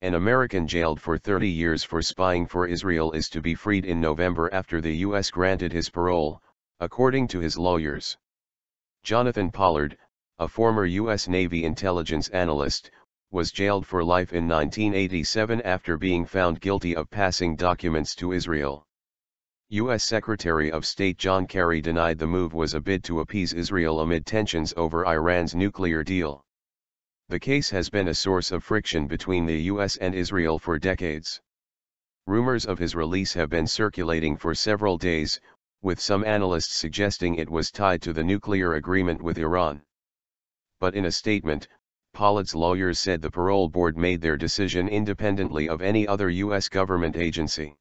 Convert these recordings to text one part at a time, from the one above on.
An American jailed for 30 years for spying for Israel is to be freed in November after the U.S. granted his parole, according to his lawyers. Jonathan Pollard, a former U.S. Navy intelligence analyst, was jailed for life in 1987 after being found guilty of passing documents to Israel. U.S. Secretary of State John Kerry denied the move was a bid to appease Israel amid tensions over Iran's nuclear deal. The case has been a source of friction between the U.S. and Israel for decades. Rumors of his release have been circulating for several days, with some analysts suggesting it was tied to the nuclear agreement with Iran. But in a statement, Pollard's lawyers said the parole board made their decision independently of any other U.S. government agency.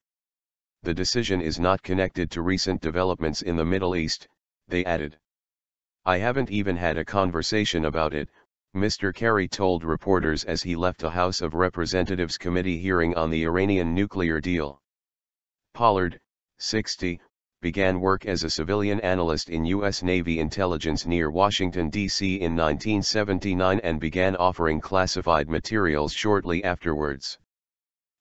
The decision is not connected to recent developments in the Middle East, they added. "I haven't even had a conversation about it," Mr. Kerry told reporters as he left a House of Representatives committee hearing on the Iranian nuclear deal. Pollard, 60, began work as a civilian analyst in U.S. Navy intelligence near Washington, D.C. in 1979 and began offering classified materials shortly afterwards.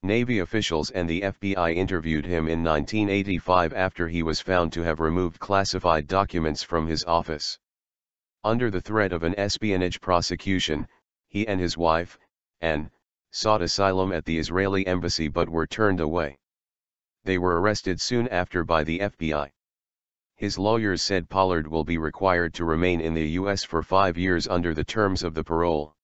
Navy officials and the FBI interviewed him in 1985 after he was found to have removed classified documents from his office. Under the threat of an espionage prosecution, he and his wife, Anne, sought asylum at the Israeli embassy but were turned away. They were arrested soon after by the FBI. His lawyers said Pollard will be required to remain in the U.S. for 5 years under the terms of the parole.